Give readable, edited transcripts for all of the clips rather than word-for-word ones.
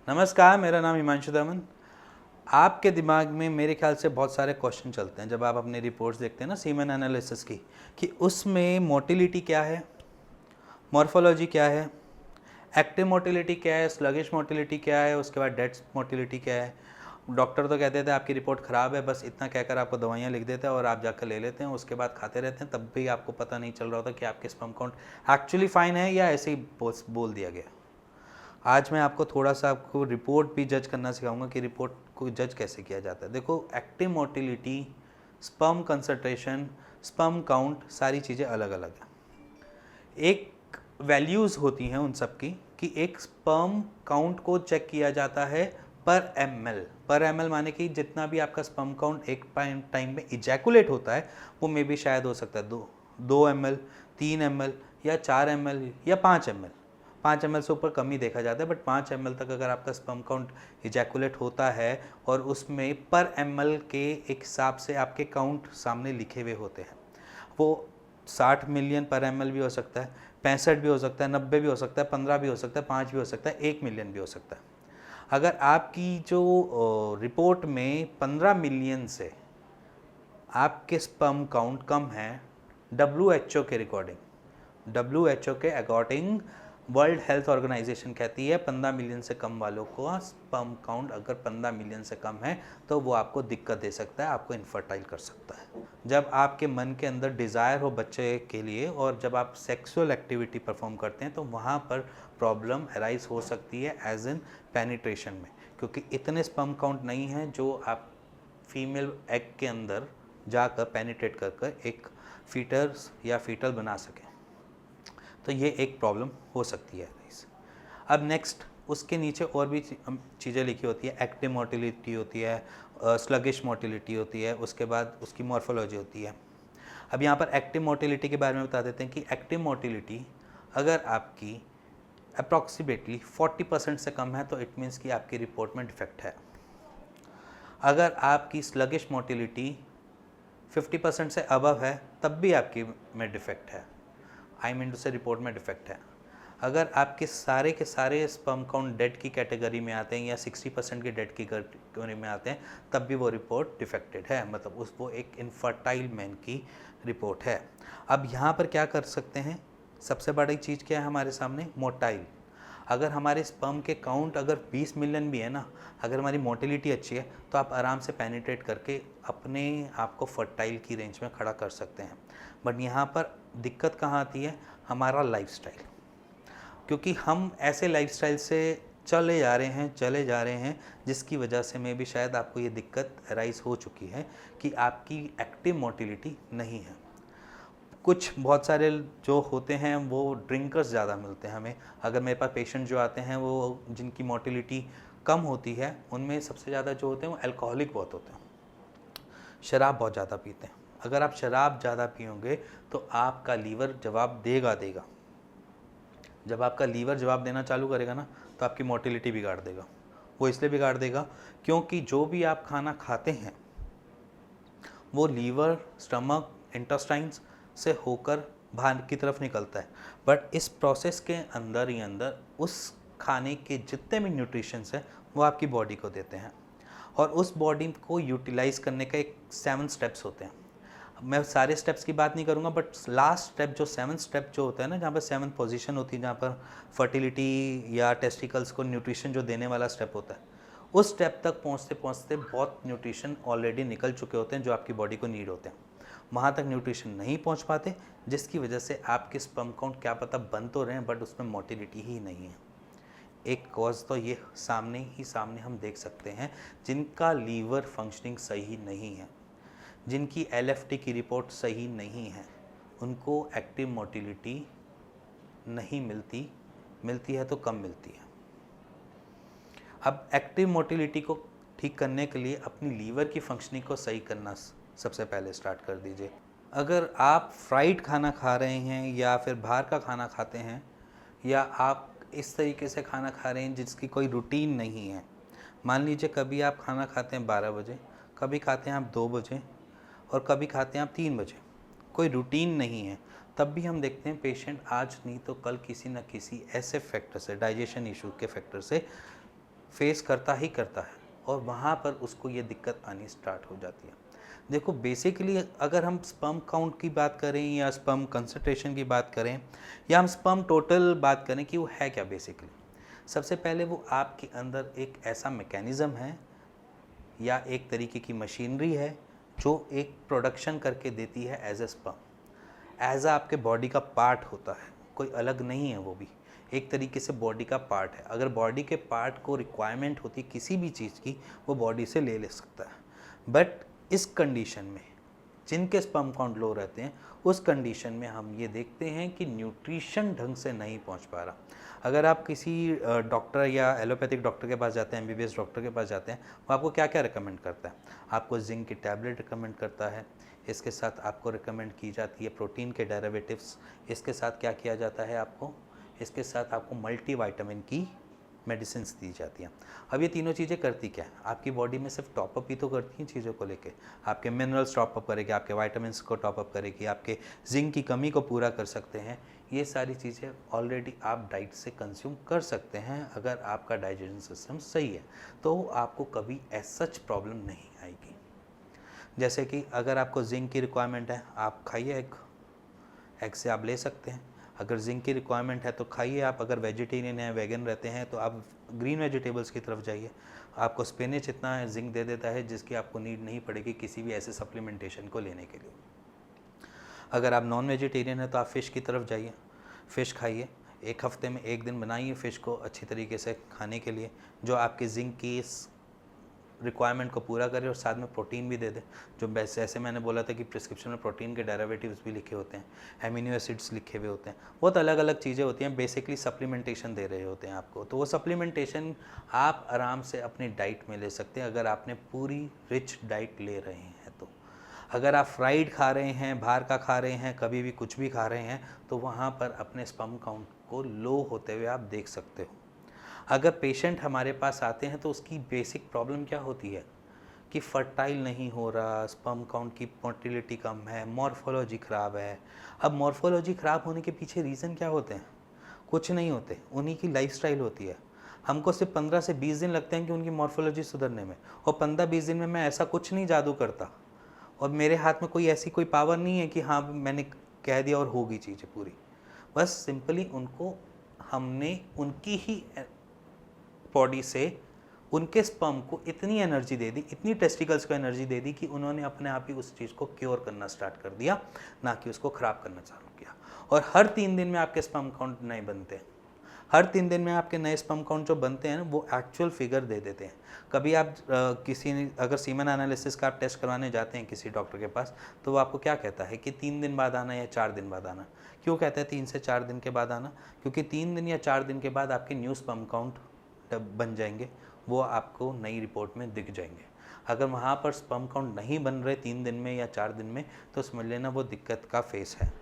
नमस्कार, मेरा नाम हिमांशु दमन। आपके दिमाग में मेरे ख्याल से बहुत सारे क्वेश्चन चलते हैं जब आप अपनी रिपोर्ट्स देखते हैं ना सीमेन एनालिसिस की, कि उसमें मोटिलिटी क्या है, मॉर्फोलॉजी क्या है, एक्टिव मोटिलिटी क्या है, स्लगिश मोटिलिटी क्या है, उसके बाद डेड मोटिलिटी क्या है। डॉक्टर तो कहते थे आपकी रिपोर्ट ख़राब है, बस इतना कहकर आपको दवाइयाँ लिख देते हैं और आप जाकर ले लेते हैं, उसके बाद खाते रहते हैं, तब भी आपको पता नहीं चल रहा होता कि आपके स्पर्म काउंट एक्चुअली फाइन है या ऐसे ही बोल दिया गया। आज मैं आपको थोड़ा सा आपको रिपोर्ट भी जज करना सिखाऊंगा कि रिपोर्ट को जज कैसे किया जाता है। देखो, active motility, sperm concentration, sperm count, सारी चीज़ें अलग अलग हैं। एक वैल्यूज़ होती हैं उन सब की कि एक स्पर्म काउंट को चेक किया जाता है पर एम एल माने कि जितना भी आपका स्पर्म काउंट एक टाइम में इजैकुलेट होता है वो मे भी शायद हो सकता है 2 ml, 3 ml या 4 ml या 5 ml। 5 ml से ऊपर कम ही देखा जाता है, बट 5 ml तक अगर आपका स्पर्म काउंट इजैकुलेट होता है और उसमें पर ml के एक हिसाब से आपके काउंट सामने लिखे हुए होते हैं, वो 60 मिलियन पर ml भी हो सकता है, 65 भी हो सकता है, 90 भी हो सकता है, 15 भी हो सकता है, 5 भी हो सकता है, 1 मिलियन भी हो सकता है। अगर आपकी जो रिपोर्ट में 15 मिलियन से आपके स्पर्म काउंट कम है, WHO के अकॉर्डिंग वर्ल्ड हेल्थ ऑर्गेनाइजेशन कहती है 15 मिलियन से कम वालों को स्पर्म काउंट अगर 15 मिलियन से कम है तो वो आपको दिक्कत दे सकता है, आपको इनफर्टाइल कर सकता है। जब आपके मन के अंदर डिज़ायर हो बच्चे के लिए और जब आप सेक्सुअल एक्टिविटी परफॉर्म करते हैं तो वहाँ पर प्रॉब्लम अराइज हो सकती है एज इन पेनिट्रेशन में, क्योंकि इतने स्पर्म काउंट नहीं हैं जो आप फीमेल एग के अंदर जाकर पेनिट्रेट कर एक फीटर्स या फीटल बना सकें। तो ये एक प्रॉब्लम हो सकती है। अब नेक्स्ट उसके नीचे और भी चीज़ें लिखी होती है। एक्टिव मोटिलिटी होती है, स्लगिश मोटिलिटी होती है, उसके बाद उसकी मॉर्फोलॉजी होती है। अब यहाँ पर एक्टिव मोटिलिटी के बारे में बता देते हैं कि एक्टिव मोटिलिटी अगर आपकी अप्रॉक्सीमेटली 40% से कम है तो इट मीन्स कि आपकी रिपोर्ट में डिफेक्ट है। अगर आपकी स्लगिश मोटिलिटी 50% से अबव है तब भी आपकी में डिफेक्ट है, आई मीन टू से रिपोर्ट में डिफेक्ट है। अगर आपके सारे के सारे स्पर्म काउंट डेड की कैटेगरी में आते हैं या 60% के डेड की कैटेगरी में आते हैं तब भी वो रिपोर्ट डिफेक्टेड है, मतलब वो एक इनफर्टाइल मैन की रिपोर्ट है। अब यहाँ पर क्या कर सकते हैं, सबसे बड़ी चीज़ क्या है हमारे सामने, मोटाइल। अगर हमारे स्पर्म के काउंट अगर 20 मिलियन भी है ना, अगर हमारी मोटिलिटी अच्छी है तो आप आराम से पेनिट्रेट करके अपने आप को फर्टाइल की रेंज में खड़ा कर सकते हैं। बट यहाँ पर दिक्कत कहाँ आती है, हमारा लाइफस्टाइल, क्योंकि हम ऐसे लाइफस्टाइल से चले जा रहे हैं जिसकी वजह से में भी शायद आपको ये दिक्कत राइज हो चुकी है कि आपकी एक्टिव मोटिलिटी नहीं है। कुछ बहुत सारे जो होते हैं वो ड्रिंकर्स ज़्यादा मिलते हैं हमें। अगर मेरे पास पेशेंट जो आते हैं वो जिनकी मोटिलिटी कम होती है उनमें सबसे ज़्यादा जो होते हैं वो अल्कोहलिक बहुत होते हैं, शराब बहुत ज़्यादा पीते हैं। अगर आप शराब ज़्यादा पियोगे तो आपका लीवर जवाब देगा। जब आपका लीवर जवाब देना चालू करेगा ना तो आपकी मोटिलिटी बिगाड़ देगा। वो इसलिए बिगाड़ देगा क्योंकि जो भी आप खाना खाते हैं वो लीवर, स्टमक, इंटेस्टाइन्स से होकर बाहर की तरफ निकलता है। बट इस प्रोसेस के अंदर ही अंदर उस खाने के जितने भी न्यूट्रिशंस हैं वो आपकी बॉडी को देते हैं और उस बॉडी को यूटिलाइज करने का एक 7 स्टेप्स होते हैं। मैं सारे स्टेप्स की बात नहीं करूँगा, बट लास्ट स्टेप जो 7 स्टेप जो होता है ना, जहाँ पर 7 पोजीशन होती है, जहाँ पर फर्टिलिटी या टेस्टिकल्स को न्यूट्रिशन जो देने वाला स्टेप होता है, उस स्टेप तक पहुँचते पहुँचते बहुत न्यूट्रिशन ऑलरेडी निकल चुके होते हैं जो आपकी बॉडी को नीड होते हैं। वहाँ तक न्यूट्रिशन नहीं पहुँच पाते जिसकी वजह से आपके स्पर्म काउंट क्या पता बन तो रहे हैं बट उसमें मोटिलिटी ही नहीं है। एक कॉज तो ये सामने हम देख सकते हैं, जिनका लीवर फंक्शनिंग सही नहीं है, जिनकी LFT की रिपोर्ट सही नहीं है, उनको एक्टिव मोटिलिटी नहीं मिलती है तो कम मिलती है। अब एक्टिव मोटिलिटी को ठीक करने के लिए अपनी लीवर की फंक्शनिंग को सही करना सबसे पहले स्टार्ट कर दीजिए। अगर आप फ्राइड खाना खा रहे हैं या फिर बाहर का खाना खाते हैं या आप इस तरीके से खाना खा रहे हैं जिसकी कोई रूटीन नहीं है, मान लीजिए कभी आप खाना खाते हैं 12 बजे, कभी खाते हैं आप 2 बजे और कभी खाते हैं आप 3 बजे, कोई रूटीन नहीं है, तब भी हम देखते हैं पेशेंट आज नहीं तो कल किसी न किसी ऐसे फैक्टर से, डाइजेशन इशू के फैक्टर से फेस करता ही करता है और वहाँ पर उसको ये दिक्कत आनी स्टार्ट हो जाती है। देखो बेसिकली अगर हम स्पर्म काउंट की बात करें या स्पर्म कंसंट्रेशन की बात करें या हम स्पर्म टोटल बात करें कि वो है क्या बेसिकली, सबसे पहले वो आपके अंदर एक ऐसा मैकेनिज़्म है या एक तरीके की मशीनरी है जो एक प्रोडक्शन करके देती है एज ए स्पर्म, एज आपके बॉडी का पार्ट होता है, कोई अलग नहीं है, वो भी एक तरीके से बॉडी का पार्ट है। अगर बॉडी के पार्ट को रिक्वायरमेंट होती है किसी भी चीज़ की, वो बॉडी से ले सकता है। बट इस कंडीशन में जिनके स्पर्म काउंट लो रहते हैं, उस कंडीशन में हम ये देखते हैं कि न्यूट्रिशन ढंग से नहीं पहुंच पा रहा। अगर आप किसी डॉक्टर या एलोपैथिक डॉक्टर के पास जाते हैं, एमबीबीएस डॉक्टर के पास जाते हैं, वो आपको क्या क्या रिकमेंड करता है? आपको जिंक की टैबलेट रिकमेंड करता है, इसके साथ आपको रिकमेंड की जाती है प्रोटीन के डेरिवेटिव्स, इसके साथ क्या किया जाता है आपको, इसके साथ आपको मल्टीविटामिन की मेडिसिन दी जाती हैं। अब ये तीनों चीज़ें करती क्या है? आपकी बॉडी में सिर्फ टॉपअप ही तो करती हैं चीज़ों को लेके। आपके मिनरल्स टॉपअप करेगी, आपके वाइटामिन्स को टॉपअप करेगी, आपके जिंक की कमी को पूरा कर सकते हैं। ये सारी चीज़ें ऑलरेडी आप डाइट से कंज्यूम कर सकते हैं। अगर आपका डाइजेशन सिस्टम सही है तो आपको कभी एज सच प्रॉब्लम नहीं आएगी। जैसे कि अगर आपको जिंक की रिक्वायरमेंट है, आप खाइए एग से आप ले सकते हैं। अगर जिंक की रिक्वायरमेंट है तो खाइए आप। अगर वेजिटेरियन है, वेगन रहते हैं, तो आप ग्रीन वेजिटेबल्स की तरफ जाइए। आपको स्पिनच इतना जिंक दे देता है जिसकी आपको नीड नहीं पड़ेगी किसी भी ऐसे सप्लीमेंटेशन को लेने के लिए। अगर आप नॉन वेजिटेरियन है तो आप फ़िश की तरफ जाइए, फ़िश खाइए। एक हफ्ते में एक दिन बनाइए फ़िश को अच्छी तरीके से खाने के लिए, जो आपके जिंक की इस रिक्वायरमेंट को पूरा करे और साथ में प्रोटीन भी दे दे। जो जैसे मैंने बोला था कि प्रिस्क्रिप्शन में प्रोटीन के डेरिवेटिव्स भी लिखे होते हैं, एमिनो एसिड्स लिखे हुए होते हैं, बहुत अलग अलग चीज़ें होती हैं। बेसिकली सप्लीमेंटेशन दे रहे होते हैं आपको, तो वो सप्लीमेंटेशन आप आराम से अपनी डाइट में ले सकते हैं अगर आपने पूरी रिच डाइट ले रहे हैं तो। अगर आप फ्राइड खा रहे हैं, बाहर का खा रहे हैं, कभी भी कुछ भी खा रहे हैं, तो वहाँ पर अपने स्पर्म काउंट को लो होते हुए आप देख सकते हो। अगर पेशेंट हमारे पास आते हैं तो उसकी बेसिक प्रॉब्लम क्या होती है कि फर्टाइल नहीं हो रहा, स्पर्म काउंट की मोटिलिटी कम है, मॉर्फोलॉजी ख़राब है। अब मॉर्फोलॉजी ख़राब होने के पीछे रीज़न क्या होते हैं? कुछ नहीं होते, उन्हीं की लाइफस्टाइल होती है। हमको सिर्फ 15 से 20 दिन लगते हैं कि उनकी मॉर्फोलॉजी सुधरने में, और 15-20 दिन में मैं ऐसा कुछ नहीं जादू करता और मेरे हाथ में कोई ऐसी कोई पावर नहीं है कि हाँ मैंने कह दिया और होगी चीज़ें पूरी। बस सिंपली उनको हमने उनकी ही बॉडी से उनके स्पर्म को इतनी एनर्जी दे दी, इतनी टेस्टिकल्स को एनर्जी दे दी कि उन्होंने अपने आप ही उस चीज़ को क्योर करना स्टार्ट कर दिया, ना कि उसको ख़राब करना चालू किया। और हर 3 दिन में आपके स्पर्म काउंट नए बनते हैं। हर 3 दिन में आपके नए स्पर्म काउंट जो बनते हैं वो एक्चुअल फिगर दे देते हैं। कभी आप अगर सीमेन एनालिसिस का आप टेस्ट करवाने जाते हैं किसी डॉक्टर के पास, तो वो आपको क्या कहता है कि 3 दिन बाद आना या 4 दिन बाद आना। क्यों कहते हैं 3 से 4 दिन के बाद आना? क्योंकि 3 दिन या 4 दिन के बाद आपके न्यू स्पर्म काउंट बन जाएंगे, वो आपको नई रिपोर्ट में दिख जाएंगे। अगर वहाँ पर स्पर्म काउंट नहीं बन रहे 3 दिन में या 4 दिन में, तो समझ लेना वो दिक्कत का फेस है।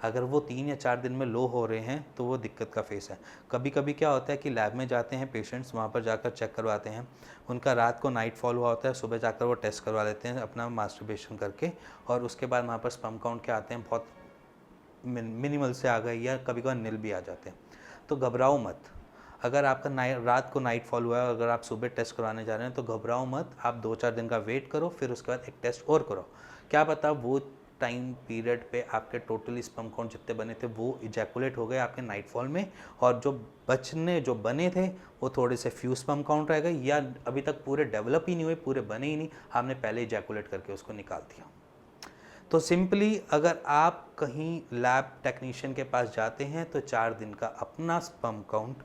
अगर वो 3 या 4 दिन में लो हो रहे हैं तो वो दिक्कत का फेस है। कभी कभी क्या होता है कि लैब में जाते हैं पेशेंट्स, वहाँ पर जाकर चेक करवाते हैं, उनका रात को नाइट फॉल हुआ होता है, सुबह जाकर वो टेस्ट करवा लेते हैं अपना मास्टरबेशन करके, और उसके बाद वहाँ पर स्पर्म काउंट के आते हैं बहुत मिनिमल से आ गए या कभी कभार नील भी आ जाते हैं। तो घबराओ मत। अगर आपका रात को नाइट फॉल हुआ है, अगर आप सुबह टेस्ट करवाने जा रहे हैं तो घबराओ मत। आप 2-4 दिन का वेट करो, फिर उसके बाद एक टेस्ट और करो। क्या पता वो टाइम पीरियड पे आपके टोटली स्पर्म काउंट जितने बने थे वो इजैकुलेट हो गए आपके नाइट फॉल में, और जो बने थे वो थोड़े से फ्यू स्पर्म काउंट रह गए, या अभी तक पूरे डेवलप ही नहीं हुए, पूरे बने ही नहीं, आपने पहले इजैकुलेट करके उसको निकाल दिया। तो सिंपली अगर आप कहीं लैब टेक्नीशियन के पास जाते हैं तो 4 दिन का अपना स्पर्म काउंट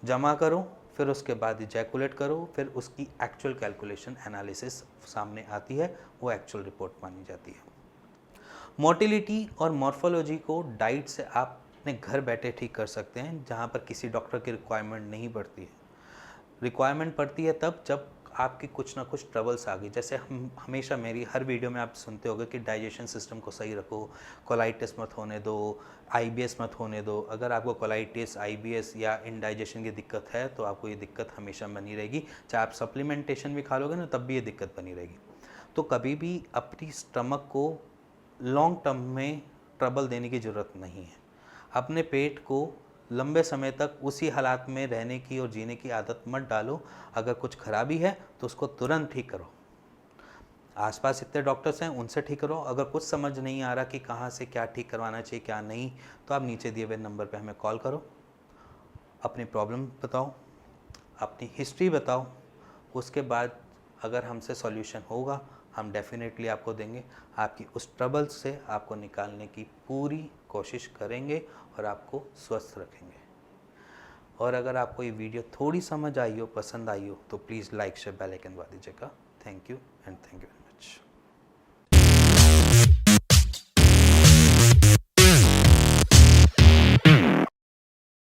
जमा करो, फिर उसके बाद इजैकुलेट करो, फिर उसकी एक्चुअल कैलकुलेशन एनालिसिस सामने आती है, वो एक्चुअल रिपोर्ट मानी जाती है। मोटिलिटी और मॉर्फोलॉजी को डाइट से आप अपने घर बैठे ठीक कर सकते हैं, जहाँ पर किसी डॉक्टर की रिक्वायरमेंट नहीं पड़ती है। रिक्वायरमेंट पड़ती है तब जब आपकी कुछ ना कुछ ट्रबल्स आ गई। जैसे हम हमेशा मेरी हर वीडियो में आप सुनते होंगे कि डाइजेशन सिस्टम को सही रखो, कोलाइटिस मत होने दो, आईबीएस मत होने दो। अगर आपको कोलाइटिस, आईबीएस या इंडाइजेशन की दिक्कत है तो आपको ये दिक्कत हमेशा बनी रहेगी, चाहे आप सप्लीमेंटेशन भी खा लोगे ना तब भी ये दिक्कत बनी रहेगी। तो कभी भी अपनी स्टमक को लॉन्ग टर्म में ट्रबल देने की ज़रूरत नहीं है। अपने पेट को लंबे समय तक उसी हालात में रहने की और जीने की आदत मत डालो। अगर कुछ खराबी है तो उसको तुरंत ठीक करो। आसपास इतने डॉक्टर्स हैं, उनसे ठीक करो। अगर कुछ समझ नहीं आ रहा कि कहाँ से क्या ठीक करवाना चाहिए क्या नहीं, तो आप नीचे दिए हुए नंबर पे हमें कॉल करो, अपनी प्रॉब्लम बताओ, अपनी हिस्ट्री बताओ। उसके बाद अगर हमसे सॉल्यूशन होगा हम डेफिनेटली आपको देंगे। आपकी उस ट्रबल से आपको निकालने की पूरी कोशिश करेंगे और आपको स्वस्थ रखेंगे। और अगर आपको ये वीडियो थोड़ी समझ आई हो, पसंद आई हो, तो please like share bell icon दबा दीजिएगा। Thank you and thank you very much.